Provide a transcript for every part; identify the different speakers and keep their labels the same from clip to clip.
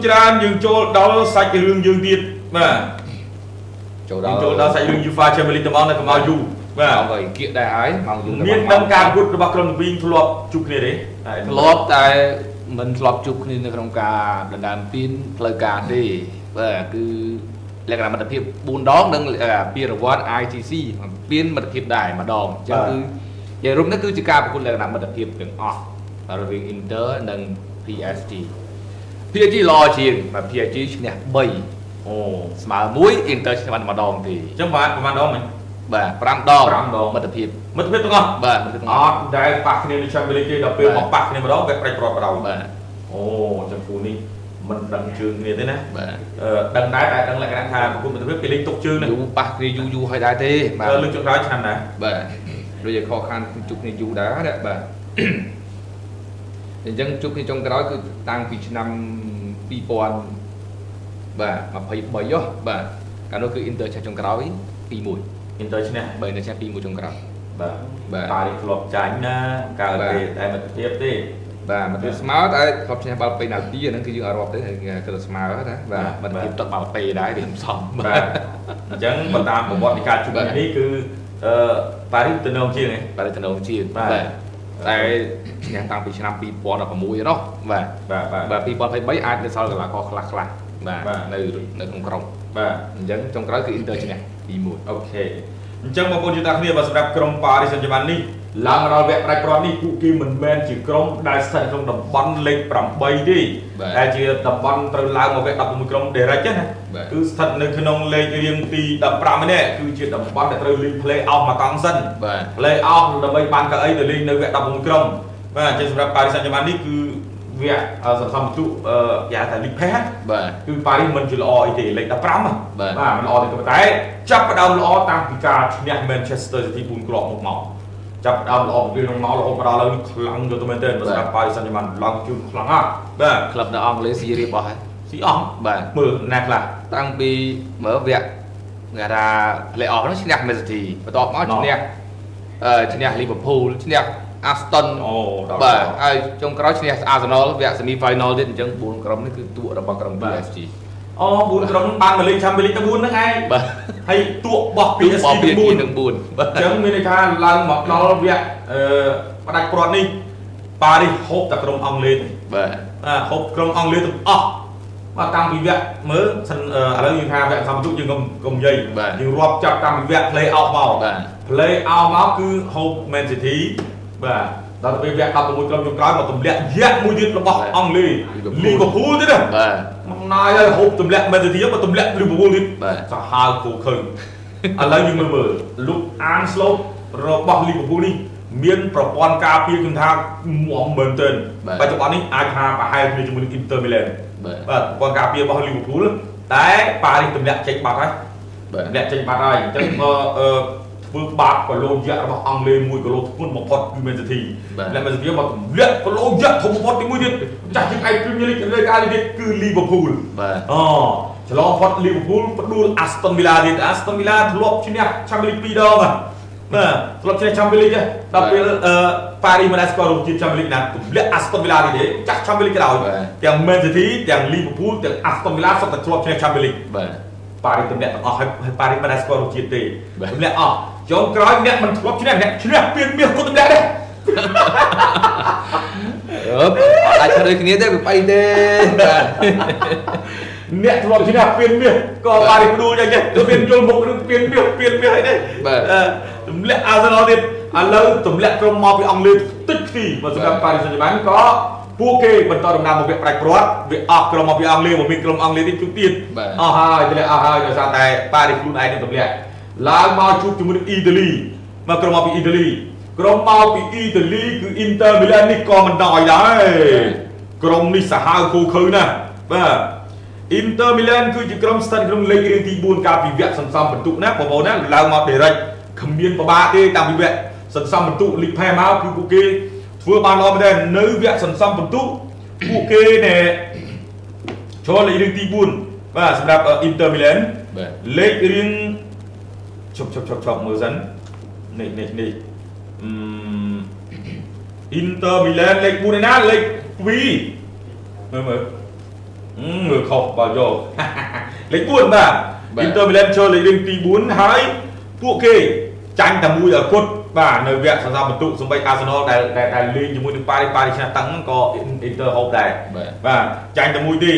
Speaker 1: Tràn dừng chỗ đó sạch cái rừng dương tiệt mà
Speaker 2: chỗ
Speaker 1: chỗ đó sạch rừng UEFA Champions League tầm on này có mau du
Speaker 2: mà vậy kiện đại ái mong dùng
Speaker 1: miền đông cam cútរបស់ក្រុមវិញធ្លាប់ជុកគ្នាទេ
Speaker 2: ធ្លាប់តែមិនធ្លាប់ជួបគ្នានៅក្នុងការដណ្ដើមពានផ្លូវការទេបាទគឺលក្ខណៈមិត្តភាព4ដងនិងពានរង្វាន់ ITC ពានមិត្តភាពដែរម្ដងអញ្ចឹងគឺនិយាយរួមនេះគឺជាការប្រកួតលក្ខណៈមិត្តភាពទាំងអស់រវាង Inter និង PSG PSG ល្អជាងបាទ PSG ឈ្នះ3អូស្មើ1 Inter ឈ្នះម្ដងទេ
Speaker 1: អញ្ចឹងប្រហែលដងមិញ
Speaker 2: បាទ5ដងមិត្តភាព
Speaker 1: ទាំងអស់
Speaker 2: បាទ
Speaker 1: អត់ដែលប៉ះគ្នានៅ Champions League ទេដល់ពេលមកប៉ះគ្នាម្ដងវាប្រាច់ប្រត់បដៅ
Speaker 2: បាទ
Speaker 1: អូអញ្ចឹងគូនេះមិនដឹងជើងគ្នាទេណា
Speaker 2: បាទ
Speaker 1: ដឹងដែរតែដឹងលក្ខណៈថាប្រគំមិត្តភាពគេលេងទុកជើងណា
Speaker 2: យូរប៉ះគ្នាយូរហើយដែរទេ
Speaker 1: បាទលើកចុងក្រោយឆ្នាំណា
Speaker 2: បាទដូចជាខកខានជួបគ្នាយូរដែរណាបាទអញ្ចឹងជួបគ្នាចុងក្រោយគឺតាំងពីឆ្នាំ2000បាទ23ហ៎បាទកាលនោះគឺ Inter ឆាចុងក្រោយ2-1
Speaker 1: Inter ឈ្នះ
Speaker 2: 3 ឆា2-1ចុងក្រោយ
Speaker 1: បាទប៉ារីសធ្លាប់ចាញ់ណាកើតទេតែមិត្តភាពទេ
Speaker 2: បាទមិត្តភាពស្មើតែធ្លាប់ឈ្នះបាល់ពេណាល់ទីហ្នឹងគឺយើងអត់រាប់ទេគឺស្មើណាបាទមិត្តភាពទឹកបាល់ពេដែរវាមិនសម
Speaker 1: បាទអញ្ចឹងបើតាមប្រវត្តិនៃការជួបគ្នានេះគឺប៉ារីសទៅនងជាង
Speaker 2: ប៉ារីសទៅនងជាងបាទតែឈ្នះតាំងពីឆ្នាំ2016នោះបាទបាទ2023អាចនៅសល់កន្លះខខ្លះបាទនៅក្នុងក្រុម
Speaker 1: បាទ
Speaker 2: អញ្ចឹងចុងក្រោយគឺ Inter ឈ្នះ2-1
Speaker 1: អូខេអញ្ចឹងបងប្អូនជឿតាគ្នាបើសម្រាប់ក្រុមប៉ារីសសេនជឺម៉ាន់នេះឡើងដល់វគ្គផ្ដាច់ព្រាត់នេះពួកគេមិនមែនជាក្រុមដែលស្ថិតក្នុងតំបន់លេខ8ទេដែលជាតំបន់ត្រូវឡើងមកវគ្គ16ក្រុម direct ណាគឺស្ថិតនៅក្នុងលេខរៀងទី15នេះគឺជាតំបន់ដែលត្រូវលេង play off មកកង់សិន
Speaker 2: បាទ
Speaker 1: play off ដើម្បីបានកៅអីទៅលេងនៅវគ្គ16ក្រុមបាទអញ្ចឹងសម្រាប់ប៉ារីសសេនជឺម៉ាន់នេះគឺវគ្គសន្សំពិន្ទុយ៉ាងថា League Pass
Speaker 2: បាទ
Speaker 1: គឺប៉ារីសមិនជាល្អអីទេលេខ15បាទមិនល្អទេតែចាប់ផ្ដើមល្អតាំងពីការឈ្នះ Manchester City 4គ្រាប់មកចាប់ផ្ដើមល្អពីក្នុងមករហូតមកដល់ឥឡូវនេះខ្លាំងយកទៅមែនទែនសម្រាប់ប៉ារីសសេនជឺម៉ាន់ឡើងជឿខ្លាំងណាស់បាទ
Speaker 2: ក្លឹបនៅអង់គ្លេសស៊ីរៀបអស់ហើយ
Speaker 1: ស៊ីអស់
Speaker 2: បាទ
Speaker 1: មើលណាខ្លះ
Speaker 2: តាំងពីមើលវគ្គគេថា play off នោះឈ្នះ Man City បន្ទាប់មកឈ្នះ Liverpool ឈ្នះ Aston បាទហើយចុងក្រោយឈ្នះ Arsenal វគ្គ semi final ទៀតអញ្ចឹង4ក្រុមនេះគឺតួរបស់ក្រុម PSG
Speaker 1: អូ4ក្រុមបានមកលេង Champions League ទៅ4ហ្នឹងឯង
Speaker 2: បាទ
Speaker 1: ហើយតួរបស់ PSG
Speaker 2: 4បាទអ
Speaker 1: ញ្ចឹងមានន័យថាឡើងមកដល់វគ្គផ្ដាច់ព្រាត់នេះប៉ារីសហូបតែក្រុមអង់គ្លេស
Speaker 2: បាទ
Speaker 1: ហូបក្រុមអង់គ្លេសទាំងអស់បាទតាំងពីវគ្គមើលឥឡូវយើងថាវគ្គសម្បត្តិយើងកុំនិយាយយើងរាប់ចាប់តាំងពីវគ្គ play off មក
Speaker 2: បាទ
Speaker 1: play off មកគឺហូប Man City បាទដល់ទៅវគ្គ16ក្រុមចុងក្រោយមកទម្លាក់យក្សមួយទៀតរបស់អង់គ្លេស Liverpool ទៀតណា
Speaker 2: បាទ
Speaker 1: មកណាយហើយហូបទម្លាក់ Man City មកទម្លាក់ Liverpool ទៀតសាហាវគូឃើញឥឡូវយើងមើលលោក Arne Slot របស់ Liverpool នេះមានប្រព័ន្ធការពារខ្ញុំថាមុំមែនទែនបច្ចុប្បន្ននេះអាចថាប្រហែលគ្នាជាមួយនឹង Inter Milan បាទប្រព័ន្ធការពាររបស់ Liverpool តែប៉ារីសទម្លាក់ចេញបាត់ហើយទម្លាក់ចេញបាត់ហើយអញ្ចឹងក៏ធ្វើបាបកលោយៈរបស់អង់គ្លេសមួយកលោធ្ងន់បំផុតគឺ Man City และ Man City មកទម្លាក់កលោយៈធំបំផុតទីមួយទៀតចាស់ជាងឯក Premier League លើការនេះគឺ Liverpool
Speaker 2: បាទ
Speaker 1: ច្រឡំផុត Liverpool ផ្ដួល Aston Villa ទៀត Aston Villa ធ្លាប់ឈ្នះ Champions League 2ដងបាទធ្លាប់ឈ្នះ Champions League ដល់ពេលប៉ារីសមិនអាចស្គាល់រកជាតិ Champions League ណាទម្លាក់ Aston Villa ទៀតទេចាស់ Champions League ក្រោយទាំង Man City ទាំង Liverpool ទាំង Aston Villa សុទ្ធតែធ្លាប់ឈ្នះ Champions League
Speaker 2: បាទ
Speaker 1: ប៉ារីសទម្លាក់ទាំងអស់ហើយប៉ារីសមិនអាចស្គាល់រកជាតិទេទម្លាក់អស់ចុងក្រោយអ្នកមិនធ្លាប់ឈ្នះអ្នកឈ្នះពានមាសក៏ទម្លាក់ដែរ
Speaker 2: អាចឆ្លើយគ្នាទេវាបែកទេបាទ
Speaker 1: អ្នកធ្លាប់ឈ្នះពានមាសក៏ប៉ារីសផ្ដួលយ៉ាងនេះទៅមានយល់មុខរឿងពានមាសអីទេ
Speaker 2: បាទ
Speaker 1: ទម្លាក់ Arsenal ទៀតឥឡូវទម្លាក់ក្រុមមកពីអង់គ្លេសតិចខ្ទីមកសម្រាប់ប៉ារីសសេនជឺម៉ាន់ក៏ពួកគេបន្តដំណើរមកវគ្គផ្ដាច់ព្រាត់វាអស់ក្រុមមកពីអង់គ្លេសមកមានក្រុមអង់គ្លេសទៀតជួបទៀតអស់ហើយទម្លាក់អស់ហើយដោយសារតែប៉ារីសខ្លួនឯងនឹងទម្លាក់ឡើងមកជួបជាមួយនឹងអ៊ីតាលីមកក្រុមមកពីអ៊ីតាលីក្រុមមកពីអ៊ីតាលីគឺ Inter Milan នេះក៏មិនដល់ដែរក្រុមនេះសាហាវគូឃើញណាស់បាទ Inter Milan គឺជាក្រុមស្ថិតក្នុងលេខរៀងទី4កាលពីវគ្គសន្សំពិន្ទុណាបងប្អូនណាឡើងមក direct គ្មានពិបាកទេតាំងពីវគ្គសន្សំពិន្ទុ League Pass មកគឺពួកគេធ្វើបានល្អមែនទែននៅវគ្គសន្សំពិន្ទុពួកគេណែចូលលេខរៀងទី4បាទសម្រាប់ Inter Milan លេខរៀងជប់មើលសិននេះInter Milan លេខ4ឯណាលេខ2មើល người khóc bao giờ lấy buồn mà Inter Milan chơi lấy đinh tí 4 háiពួកគេចាញ់តែមួយឲ្យគាត់បាទនៅវគ្គសន្សំបន្ទុកសម្បី Arsenal ដែលលេងជាមួយនឹង Paris ឆ្នាំតាំងហ្នឹងក៏ Inter ហូបដែរបាទចាញ់តែមួយទេ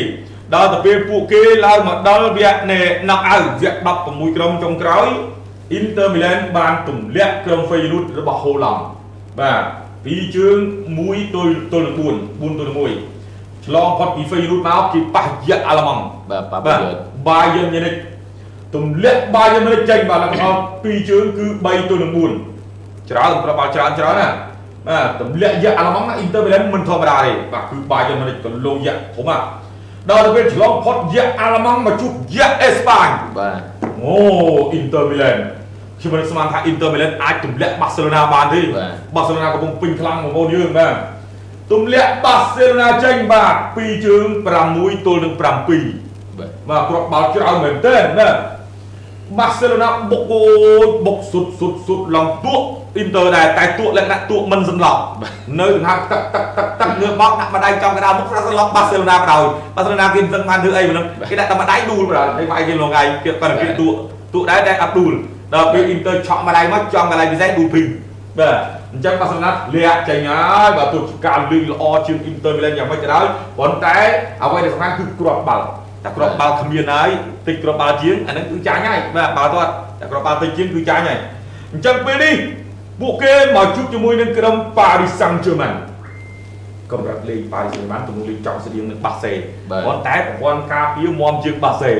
Speaker 1: ដល់ទៅពេលពួកគេឡើងមកដល់វគ្គនៃ knock out វគ្គ16ក្រុមចុងក្រោយ Inter Milan បានទម្លាក់ក្រុម Feyenoord របស់ Holland បាទពីរជើង1 ទល់នឹង 4 ទល់នឹង 1ឆ្លងផុតពី Feyenoord មកគេប៉ះយៈអាឡម៉ង់បាទ Bayern Munich ទម្លាក់ Bayern Munich ចេញបាទឡើងដល់2ជើងគឺ3ទល់នឹង 4ច្រើនប្របាល់ច្រើនណាបាទទម្លាក់យៈអាឡម៉ង់ណា Inter Milan មិនធម្មតាទេបាទគឺ Bayern Munich ក៏លងយៈធំណាដល់ទៅពេលឆ្លងផុតយៈអាឡម៉ង់មកជួបយៈអេស្ប៉ាញបាទអូ Inter Milan ខ្ញុំមិនស្មានថា Inter Milan អាចទម្លាក់ Barcelona បានទេ Barcelona កំពុងពេញខ្លាំងបងប្អូនយើងបាទទម្លាក់ Barcelona ចេញបាទ2ជើង6ទល់នឹង7បាទគ្រាប់បាល់ច្រើនមែនទែនណា Barcelona បុកសុទ្ធឡងទួក Inter ដែរតែទួកលក្ខណៈទួកមិនសន្លប់នៅដង្ហើមទឹកងើបមកដាក់ម្ដាយចំកណ្ដាលមុខស្រាប់សន្លប់ Barcelona បដ ாய் គេមិនដឹងបានធ្វើអីមិនគេដាក់តែម្ដាយដួលបដ ாய் ហើយវាយគេលងថ្ងៃគេគាត់គេទួកដែរតែអត់ដួលដល់ពេល Inter ឆក់ម្ដាយមកចំកន្លែងពិសេសដួលភីងបាទអញ្ចឹង Barcelona លាក់ចេញហើយបាទទោះការលេងល្អជាង Inter Milan យ៉ាងម៉េចក៏ដោយប៉ុន្តែអ្វីដែលសំខាន់គឺគ្រាប់បាល់តែគ្រាប់បាល់គ្មានហើយតិចគ្រាប់បាល់ជាងអាហ្នឹងគឺចាញ់ហើយបាទបាល់ទាត់តែគ្រាប់បាល់តិចជាងគឺចាញ់ហើយអញ្ចឹងពេលនេះពួកគេមកជួបជាមួយនឹងក្រុម Paris Saint-Germain កម្រិតលេង Paris Saint-Germain ទំនួលលេងចំស្តៀងនឹង Barca ប៉ុន្តែប្រព័ន្ធការពារមាំជាង Barca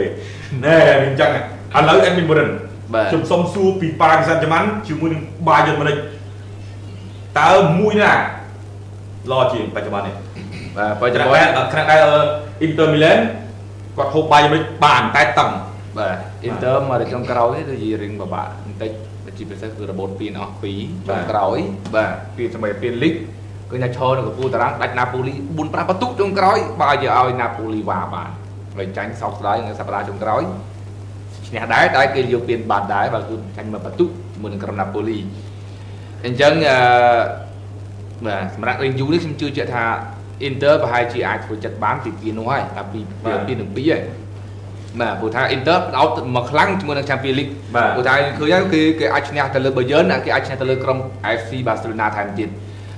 Speaker 1: ណែអញ្ចឹងឥឡូវ Admin Morin ខ្ញុំសុំសួរពី Paris Saint-Germain ជាមួយនឹង Bayern Munich តើមួយណាល្អជាងបច្ចុប្បន្ននេះបាទបច្ចុប្បន្នខណៈដែល Inter Milan គាត់ហូប Bayern Munich បានតែតឹងបាទ
Speaker 2: Inter មកដល់ចុងក្រោយទៅជារៀងពិបាកបន្តិចជាពិសេសគឺរបូតពីអស់2ចុងក្រោយបាទពីសម័យពីលីកគឺញ៉ាឈរនៅកំពូលតារាងដាច់ Napoli 4-5 បន្ទុកចុងក្រោយបើយកឲ្យ Napoli វ៉ាបានហើយចាញ់សោកស្ដាយនៅសប្តាហ៍ចុងក្រោយឈ្នះដែរតែគេយកពានបាត់ដែរបើគឺចាញ់មកបន្ទុកជាមួយនឹងក្រុម Napoli អញ្ចឹងបាទសម្រាប់រឿងយូរនេះខ្ញុំជឿជាក់ថា Inter ប្រហែលជាអាចធ្វើចិត្តបានពីពីនោះហើយតែពីពីនឹង2ហើយបាទព្រោះថា Inter ផ្ដោតមកខ្លាំងជាមួយនឹង Champions League ព្រោះថាឃើញហើយគេអាចឈ្នះទៅលើ Bayern គេអាចឈ្នះទៅលើក្រុម FC Barcelona ថែមទៀត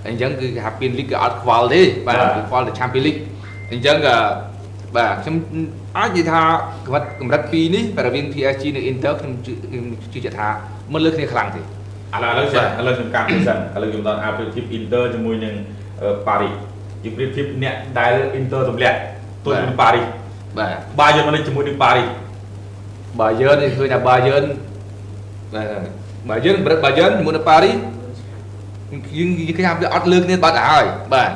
Speaker 2: អញ្ចឹងគឺគេថា Champions League គេអត់ខ្វល់ទេបាទគេខ្វល់តែ Champions League អញ្ចឹងបាទខ្ញុំអាចនិយាយថាកម្រិត2នេះរវាង PSG និង Inter ខ្ញុំជឿជាក់ថាមិនលើគ្នាខ្លាំងទេឥឡូវ
Speaker 1: ខ្ញុំកាត់ទៅសិនឥឡូវខ្ញុំដល់ Aperitif Inter ជាមួយនឹង Paris ជាប្រៀបធៀបអ្នកដែល Inter ទម្លាក់ទល់នឹង Paris បាទ Bayern Munich ជាមួយនឹង Paris
Speaker 2: Bayern នេះឃើញថា Bayern Bayern ជាមួយនឹង Paris យើងគេថាវាអត់លើគ្នាបាត់ហើយបាទ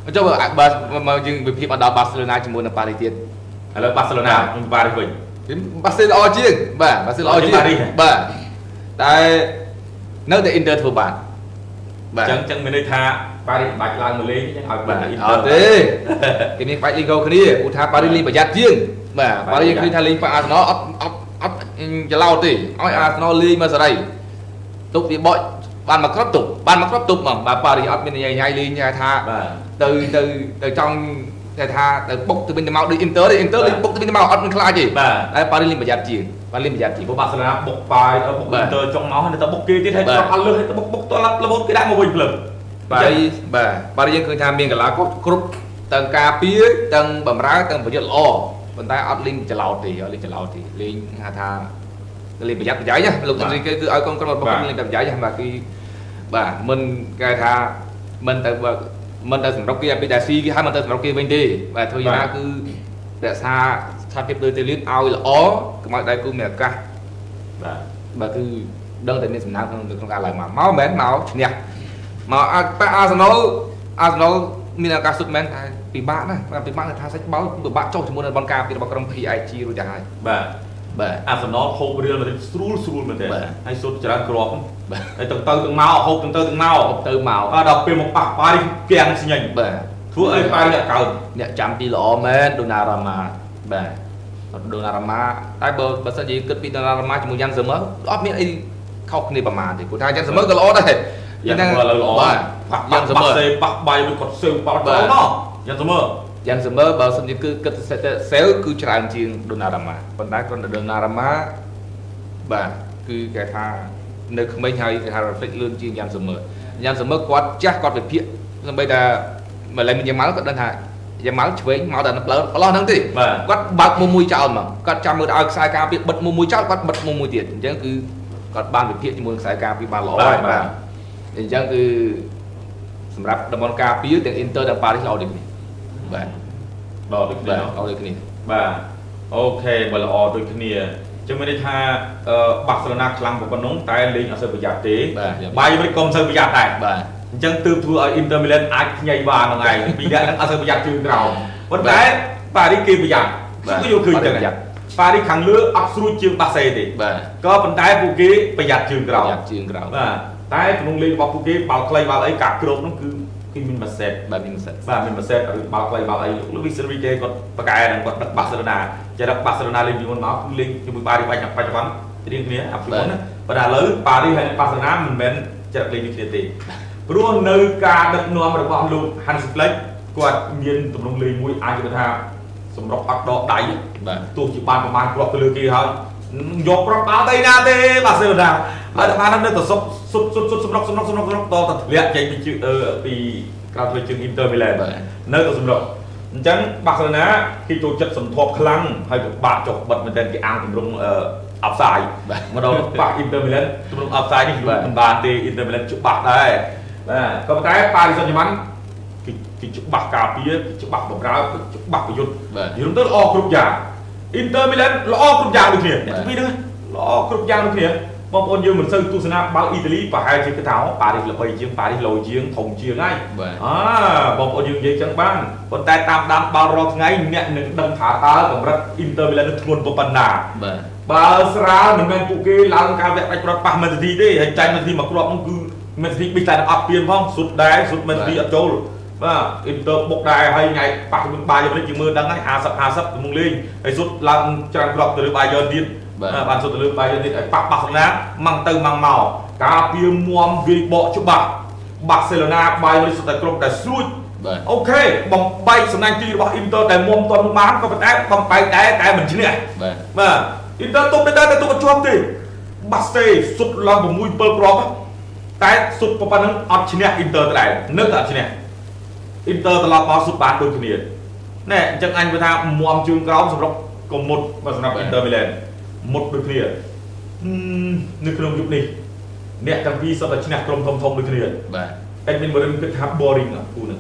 Speaker 2: អញ្ចឹងបើយើងវិភាគមកដល់ Barcelona ជាមួយនឹង Paris ទៀត
Speaker 1: ឥឡូវ Barcelona និង Paris វិញ
Speaker 2: Barcelona ល្អជាងបាទ Barcelona ល្អជាង Paris បាទតែនៅតែ Inter ធ្វើបាន
Speaker 1: បាទអញ្ចឹងមានន័យថា Paris បាច់ឡើងមកលេងអញ្ចឹងឲ្យបាទ
Speaker 2: Inter អត់ទេគេមានបាច់លេងកោគ្នាឧទាហរណ៍ Paris លេងប្រយ័ត្នជាងបាទ Paris យើងឃើញថាលេងប៉ា Arsenal អត់ច្រឡោតទេឲ្យ Arsenal លេងមកសេរីទុកវាបោចបានមកគ្រាប់ទុកហ្មងបាទ Paris អត់មានញ៉ៃលេងថាទៅចង់ថាទៅបុកទៅវិញទៅមកដូច Inter ទេ Inter លេងបុកទៅវិញទៅមកអត់មានខ្លាចទេតែ Paris លេងប្រយ័ត្នជាងព្រោះ
Speaker 1: Barcelona បុកបាយបុក Inter ចង់មកហើយទៅបុកគេទៀតហើយអត់លើសទៅបុកតឡាប់រហូតគេដាក់មកវិញភ្លើ
Speaker 2: បាទយើងឃើញថាមានកីឡាករគ្រប់ទាំងការពារទាំងបម្រើទាំងប្រយុទ្ធល្អប៉ុន្តែអត់លេងច្រឡោតទេលេងថាលេងប្រយ័ត្នប្រយែងណាលោកតាគេគឺឲ្យកូនក្រុមរបស់គាត់លេងប្រយែងបាទគឺបាទមិនគេថាមិនទៅសម្រុកគេឲ្យពីតែស៊ីគេហើយមិនទៅសម្រុកគេវិញទេបាទធ្វើយ៉ាងណាគឺរក្សាស្ថានភាពដូចទៅលៀនឲ្យល្អកុំឲ្យដៃគូមានឱកាសបាទគឺដឹងតែមានសំណាងក្នុងការឡើងមកមែនមកឈ្នះមកប៉ា Arsenal មានឱកាសសុទ្ធមែនតែពិបាកណាស់ពិបាកថាសាច់បាល់ពិបាកចុះជាមួយនឹងបនការពីរបស់ក្រុម PSG រួចទៅហើយបាទ
Speaker 1: Arsenal ហូបរៀលមកស្រួលមែនទេហើយសុទ្ធច្រើនគ្រាប់ហើយទៅទាំងមកហូបទៅមកដល់ពេលមកប៉ះប៉ារីគាំងស្ញែង
Speaker 2: បាទ
Speaker 1: ធ្វើឲ្យប៉ារីកើត
Speaker 2: អ្នកចាំទីល្អមែន Donnarumma បាទ Donnarumma តែបើសិនជាគិតពី Donnarumma ជាមួយ Jan Sommer អត់មានអីខុសគ្នាប្រហែលទេព្រោះថា Jan Sommer ក៏ល្អដែរ
Speaker 1: យ៉ាងណាឥឡូវល្អ
Speaker 2: Jan Sommer
Speaker 1: ប៉ះបាយវិញគាត់សេវបាល់ដល់មកJan Sommer
Speaker 2: យ៉ាងសមើបើសិនជាគឺគិតសេលគឺច្រើនជាងដូណារ៉ាម៉ាប៉ុន្តែគាត់ដូណារ៉ាម៉ាបាទគឺគេថានៅក្មេងហើយគេថា reflect លឿនជាងយ៉ាងសមើគាត់ចាស់គាត់វិភាគសំបីតាម្លេះយ៉ាងម៉ៅគាត់ដឹងថាយ៉ាងម៉ៅឆ្វេងមកដល់ផ្លូវកន្លោះហ្នឹងទេគាត់បើកមួយចោលមកគាត់ចាំមើលឲ្យខ្សែការពារបិទមួយចោលគាត់បិទមួយទៀតអញ្ចឹងគឺគាត់បានវិភាគជាមួយខ្សែការពារបានល្អហើយបាទអញ្ចឹងគឺសម្រាប់តំបន់ការពារទាំង Inter ទាំង Paris ល្អដូចគ្នាបាទ
Speaker 1: ល្អដូចគ្នាបាទអូខេបើល្អដូចគ្នាចឹងមានន័យថាបាល់សេឡូណាខ្លាំងប៉ុណ្ណឹងតែលេងអត់សូវប្រយ័ត្នទេបាយមិនក៏មិនសូវប្រយ័ត្នដែរបាទអញ្ចឹងទើបធ្វើឲ្យ Inter Milan អាចខ្ញៃបានហ្នឹងឯងពីអ្នកហ្នឹងអត់សូវប្រយ័ត្នជើងក្រោមប៉ុន្តែប៉ារីសគេប្រយ័ត្នគឺយកឃើញចឹងប៉ារីសខាងលើអត់ស្រួចជាងបាសេទេបាទក៏ប៉ុន្តែពួកគេប្រយ័ត្នជើងក្រោមបាទតែក្នុងលេងរបស់ពួកគេបាល់ខ្លីបាល់អីការគ្របហ្នឹងគឺមានម៉ាសេតបាទមានម៉ាសេតឬបាល់ខ្លីបាល់អីលោកលូវីសវិគេគាត់ប្រកែហ្នឹងគាត់ដឹកបាសេឡូណាចេះដឹកបាសេឡូណាលេងពីមុនមកគឺលេងជាមួយប៉ារីសបច្ចុប្បន្នរៀងគ្នាអាប់ពីមុនណាប៉ុន្តែឥឡូវប៉ារីសហើយបាសេឡូណាមិនមែនចេះលេងដូចគ្នាទេព្រោះនៅការដឹកនាំរបស់លោក Hansi Flick គាត់មានទំនងលេងមួយអាចនិយាយថាសម្រាប់អត់ដកដៃទោះជាបានប្រមាណគ្រាប់ទៅលើគេហើយយកប្របាល់ទៅណាទេបាសេឡូណាហើយតែបាននៅទៅសុតសម្រុកតទៅធ្លាក់ចេញពីក្រៅធ្វើជើង Inter Milan នៅទៅសម្រុកអញ្ចឹងបាសេឡូណាគេចូលចិត្តសន្ធប់ខ្លាំងហើយពិបាកចុះបិទមែនទែនគេអាំងទម្រង់អបសាយមកដល់បាក់ Inter Milan ទម្រង់អបសាយនេះមិនបានទេ Inter Milan ច្បាស់ដែរបាទក៏ប៉ុន្តែ Paris Saint-Germain គេច្បាស់ការពារគេច្បាស់បម្រើច្បាស់ប្រយុទ្ធនិយាយទៅល្អគ្រប់យ៉ាង Inter Milan ល្អគ្រប់យ៉ាងដូចគ្នាអ្នកពីរហ្នឹងល្អគ្រប់យ៉ាងដូចគ្នាបងប្អូនយើងមិនសូវទស្សនាបាល់អ៊ីតាលីប្រហែលជាគេថាប៉ារីសល្បីជាងប៉ារីសលោជាងធំជាងហើយបងប្អូនយើងនិយាយចឹងបានប៉ុន្តែតាមដានបាល់រាល់ថ្ងៃអ្នកនឹងដឹងថាតើកម្រិត Inter Milan នឹងធ្ងន់ប៉ុណ្ណាបើស្រាលមិនមែនពួកគេឡើងការវគ្គដាច់ប្រត់ប៉ះមែនទីទេហើយចាញ់មែនទីមកគ្រាប់នោះគឺមែនទីបិទតែអត់ពៀនផងសុទ្ធដែរសុទ្ធមែនទីអត់ចូលបាទ Inter បុកដែរហើយថ្ងៃប៉ះជាមួយបាយយើងនេះយើងមើលដឹងហើយ50ក្នុងលេងហើយសុទ្ធឡើងច្រើនគ្រាប់ទៅលើបាយយើងទៀតបានសុទ្ធទៅលើបាយយើងទៀតឲ្យប៉ះបាសេឡូណាម៉ាំងទៅម៉ាំងមកការពារមុំវាយបកច្បាស់បាសេឡូណាបាយនេះសុទ្ធតែគ្រប់តែស្រួចអូខេបំបែកសំណាញ់ទីរបស់ Inter តែមុំតន់បានក៏ប៉ុន្តែបំបែកដែរតែមិនឈ្នះបាទ Inter ទុបដែរតែទុបអត់ជាប់ទេបាស្តេសុទ្ធឡើង6 7គ្រាប់តែសុទ្ធប៉ុណ្ណឹងអត់ឈ្នះ Inter ដែរនៅតែអត់ឈ្នះ Inter ត្រឡប់មកសុទ្ធបានដូចគ្នាណែអញ្ចឹងអញគាត់ថាមុំជើងក្រោមសម្រាប់កុំមុតសម្រាប់ Inter Milan មុតដូចគ្នានៅក្នុងយុគនេះអ្នកទាំងពីរសុទ្ធតែឈ្នះក្រុមធំដូចគ្នាបាទតែមានមួយរឿងគិតថា boring ណាគូហ្នឹង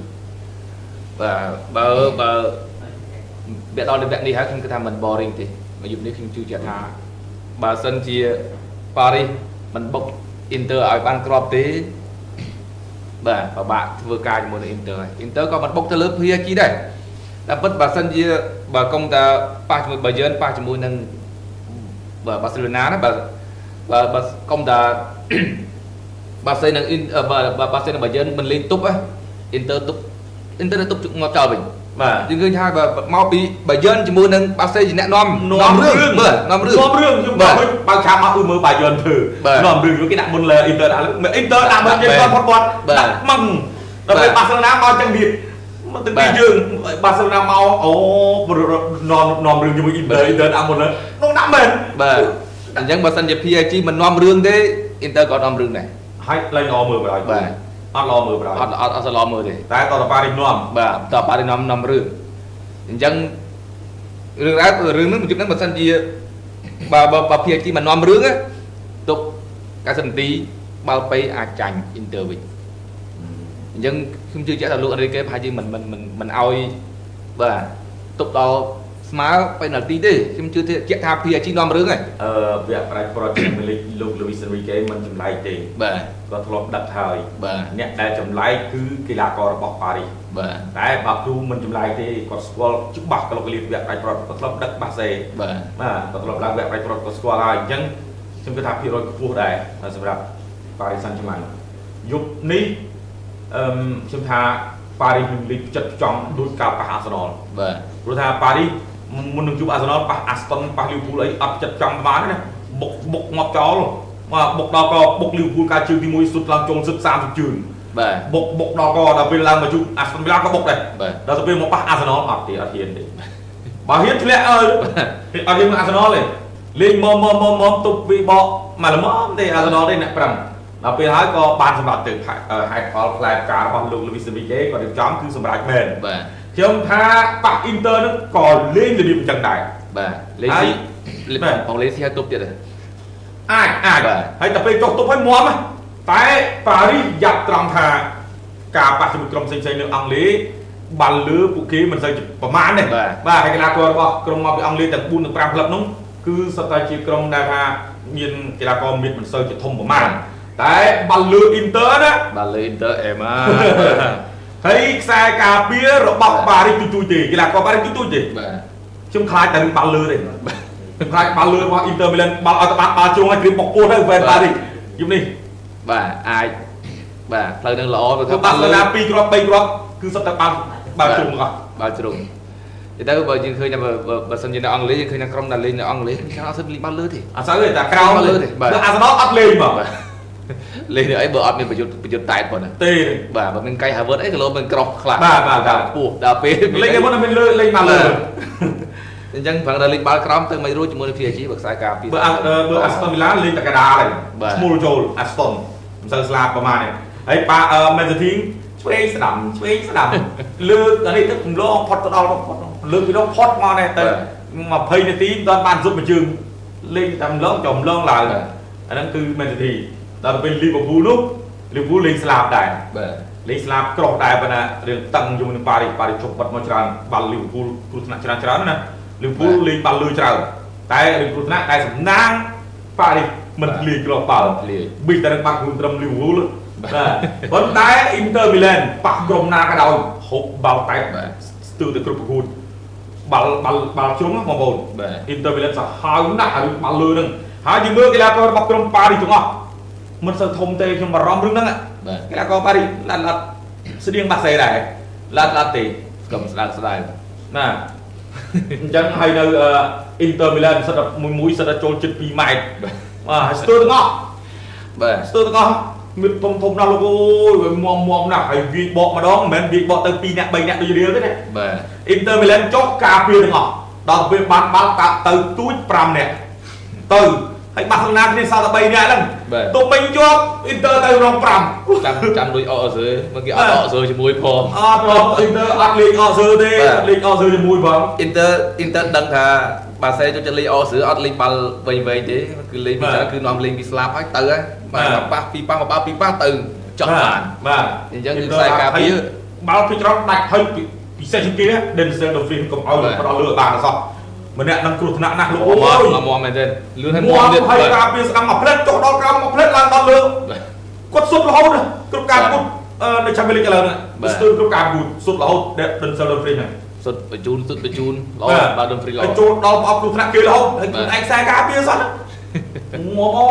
Speaker 2: បាទបើវាដល់វគ្គនេះហើយខ្ញុំគិតថាមិន boring ទេមកយុគនេះខ្ញុំជឿជាក់ថាបើសិនជាប៉ារីសមិនបុក Inter ឲ្យបានគ្រាប់ទេបាទពិបាកធ្វើការជាមួយនឹង Inter ហើយ Inter ក៏មិនបុកទៅលើ PSG ដែរតែពិតបើសិនជាបើកុំតាប៉ះជាមួយ Bayern ប៉ះជាមួយនឹងបាសេឡូណាណាបើកុំតាបាសេនឹងបាសេនឹង Bayern មិនលេងទប់ Inter ទប់ Inter ទប់ងាប់ចោលវិញបាទយើងឃើញថាបើមកពី Bayern ជាមួយនឹងបាសេជាអ្នកនាំរឿងខ្ញុំបើខាងមកគឺមើល Bayern ធ្វើនាំរឿងគេដាក់មុនលើ Inter ដាក់មើលគេគាត់ដាក់ម៉ងដល់ពេលបាសេឡូណាមកចឹងទៀតមកទៅពីយើងបាសេឡូណាមកអូនាំរឿងជាមួយ Inter ដាក់មុននោះដាក់មែនបាទអញ្ចឹងបើសិនជា PSG មិននាំរឿងទេ Inter ក៏នាំរឿងដែរហើយលេងល្អមើលបណ្ដោយបាទអត់ល្អមើលបណ្ដោយអត់ល្អមើលទេតែតើប៉ារីសនាំបាទតើប៉ារីសនាំរឿងអញ្ចឹងរឿងហ្នឹងជិះហ្នឹងបើសិនជាបើ PSG មិននាំរឿងទុក90នាទីបើពេអាចចាញ់ Inter វិញអញ្ចឹងខ្ញុំជឿជាក់ថាលោក Enrique ប្រហែលជាមិនឲ្យបាទទុកដល់ស្មើពេណាល់ទីទេខ្ញុំជឿថា PSG នាំរឿងហើយវាប្រែប្រត់ជាមួយលោក Luis Enrique មិនចម្លែកទេបាទគាត់ធ្លាប់ដឹកហើយបាទអ្នកដែលចម្លែកគឺកីឡាកររបស់ប៉ារីសបាទតែបើគ្រូមិនចម្លែកទេគាត់ស្គាល់ច្បាស់ក្លុកលៀបវគ្គប្រែប្រត់គាត់ធ្លាប់ដឹកបាសេបាទគាត់ធ្លាប់ឡើងវគ្គប្រែប្រត់គាត់ស្គាល់ហើយអញ្ចឹងខ្ញុំគិតថាភាគរយខ្ពស់ដែរសម្រាប់ Paris Saint-Germain យុគនេះខ្ញុំថាប៉ារីសនឹងលេងចិត្តចង់ដូចការប៉ះអាសនលបាទព្រោះថាប៉ារីសមុននឹងជួបអាសនលប៉ះអាស្តុនប៉ះលីវភូលអីអត់ចិត្តចង់ប្រហែលណាបុកងាប់ចោលមកបុកដល់ក៏បុកលីវភូលការជើងទី1សុទ្ធឡើងចូលសិត30ជើង
Speaker 1: បុកដល់ក៏ដល់ពេលឡើងមកជួបអាស្តុនវីឡាក៏បុកដែរដល់ទៅពេលមកប៉ះអាសណលអត់ទេអត់ហ៊ានទេបើហ៊ានធ្លាក់អត់ហ៊ានអាសណលទេលេងមកទប់វិបកមកល្មមទេអាសណលទេអ្នកប្រឹងដល់ពេលហើយក៏បានសម្រាប់ទៅហេតុផលផ្លែការរបស់លោកលូវីសវីកេក៏រៀបចំគឺសម្រាប់មែនខ្ញុំថាប៉ះអ៊ីនទ័រនឹងក៏លេងរបៀបអញ្ចឹងដែរ
Speaker 2: លេងស៊ីផងលេងស៊ីឲ្យទប់ទៀត
Speaker 1: អាចហើយតែពេលចុះទប់ឲ្យមាំតែប៉ារីសយ៉ាប់ត្រង់ថាការប៉ះជាមួយក្រុមផ្សេងៗនៅអង់គ្លេសបាល់លើពួកគេមិនសូវប្រមាណទេបាទហើយកីឡាកររបស់ក្រុមមកពីអង់គ្លេសទាំង4ទាំង5ក្លឹបនោះគឺសុទ្ធតែជាក្រុមដែលថាមានកីឡាករមានមិនសូវជាធំប្រមាណតែបាល់លើអ៊ីនទ័រណា
Speaker 2: បាល់លើអ៊ីនទ័រអេម៉ា
Speaker 1: ហើយខ្សែការពាររបស់ប៉ារីសទូទេកីឡាករប៉ារីសទូទេខ្ញុំខ្លាចតែរឿងបាល់លើទេខ្ញុំខ្លាចបាល់លើរបស់អ៊ីនទ័រមីឡានបាល់ឲ្យទៅបាត់បាល់ជ្រុងឲ្យគ្រីបបុកពោះទៅវ៉ែនប៉ារីសយប់នេះ
Speaker 2: បាទអាចបាទផ្លូវនឹងល្អទៅ
Speaker 1: ថាបាល់លើ2គ្រាប់3គ្រាប់គឺសុទ្ធតែបាល់ជ្រុងអស់
Speaker 2: បាល់ជ្រុងទៅបើយើងឃើញបើសិនជានៅអង់គ្លេសយើងឃើញថាក្រុមដែលលេងនៅអង់គ្លេសគេអត់សូវលេងបាល់លើទេ
Speaker 1: អត់សូវទេតែក្រោម
Speaker 2: លើទេ
Speaker 1: បាទអាសណលអត់លេងមក
Speaker 2: លេងអីបើអត់មានប្រយុទ្ធតែប៉ុណ្ណា
Speaker 1: ទេ
Speaker 2: បាទបើមានកៃហាវើតអីក៏លោមានក្រោះខ្លះ
Speaker 1: បាទ
Speaker 2: ពោះដល់ពេល
Speaker 1: លេងគេមិនមានលើលេងបាល់លើ
Speaker 2: អញ្ចឹងប្រហែលតែលេងបាល់ក្រោមទៅមិនរួចជាមួយនឹង PSG បើខ្សែការពារ
Speaker 1: បើអាស្តុនវីឡាលេងតែកដាលហើយស្មូលចូលអាស្តុនមិនសូវស្លាប់ប្រហែលទេហើយប៉ាមែនស៊ីធីឆ្វេងស្ដាំលើកអានេះទៅរំលងផុតទៅដល់លើកពីនោះផុតមកនេះទៅ20នាទីមិនទាន់បានសុទ្ធមួយជើងលេងតែរំលងចំរំលងឡើងអាហ្នឹងគឺមែនស៊ីធីដល់ពេលលីវើពូលនោះលីវើពូលលេងស្លាប់ដែរលេងស្លាប់ក្រោះដែរប៉ុន្តែរឿងតឹងជាមួយនឹងប៉ារីសជុំបាត់មកច្រើនបាល់លីវើពូលគ្រោះថ្នាក់ច្រើនណាលីវើពូលលេងបាល់លើច្រើនតែរឿងគ្រោះថ្នាក់តែសំណាងប៉ារីសមិនលេងគ្រាប់បាល់ប៊ីតែនឹងបាក់ខ្លួនត្រឹមលីវើពូលបាទប៉ុន្តែអ៊ីនទ័រមីឡានប៉ះក្រុមណាក៏ដោយហូបបាល់តែស្ទើរតែគ្រប់ប្រកួតបាល់ជ្រុងបងប្អូនអ៊ីនទ័រមីឡានសាហាវណាស់រឿងបាល់លើហ្នឹងហើយយើងមើលកីឡាកររបស់ក្រុមប៉ារីសទាំងអស់មិនសូវធំទេខ្ញុំបារម្ភរឿងហ្នឹងកីឡាករប៉ារីសឡាត់ស្តៀងបាសេដែរឡាត់ទេ
Speaker 2: កុំស្ដាប់
Speaker 1: ណាអញ្ចឹងហើយនៅអ៊ីនទ័រមីឡានសិតតែមួយសិតតែចូលជិត2ម៉ែត្របាទហើយស្ទើរទាំងអស់ស្ទើរទាំងអស់មានធំណាស់លោកអូយមុំណាស់ហើយវាយបកម្ដងមិនមែនវាយបកទៅ2នាក់3នាក់ដូចរៀលទេណា
Speaker 2: បាទ
Speaker 1: អ៊ីនទ័រមីឡានចុះការពារទាំងអស់ដល់ពេលបានបាល់ទៅទូច5នាក់ទៅហើយបាល់ណាគ្នាសល់តែ3នាក់ហ្នឹងទុំមិញជាប់អ៊ីនទ័រទៅរង5
Speaker 2: ចាំដូចអកសើមកគេអត់អកសើជាមួយផង
Speaker 1: អត់អ៊ីនទ័រអត់លេងអកសើទេលេងអកសើជាមួយផង
Speaker 2: អ៊ីនទ័រដឹងថាបាសេចូលចិត្តលេងអកសើអត់លេងបាល់វែងទេគឺលេងពីច្រើនគឺនាំលេងពីស្លាប់ហើយទៅហើយបាទប៉ះពីប៉ះមកបាល់ពីប៉ះទៅចោះបាន
Speaker 1: បាទ
Speaker 2: អញ្ចឹងគឺខ្សែការពារ
Speaker 1: បាល់ពីច្រើនដាច់ហើយពិសេសជាងគេណា Denzel Dumfries កុំឲ្យផ្ដល់លើបានអត់សោះម្នាក់នឹងគ្រោះថ្នាក់ណាស់លោកអូយ
Speaker 2: មកមែនទេលឿនហើយ
Speaker 1: មកទៀតហើយការពារស្ដាំមកផ្លេតចុះដល់ក្រោមមកផ្លេតឡើងដល់លើគាត់សុទ្ធរហូតគ្រប់ការពុតនៅ Champions League ឥឡូវនេះស្ទើរគ្រប់ការពុតសុទ្ធរហូត Denzel Dumfries ហ្នឹង
Speaker 2: សុទ្ធបញ្ជូនល្អបាទ Dumfries ល្អ
Speaker 1: ចូលដល់ប្រអប់គ្រោះថ្នាក់គេរហូតហើយឯខ្សែការពារសោះមកអូ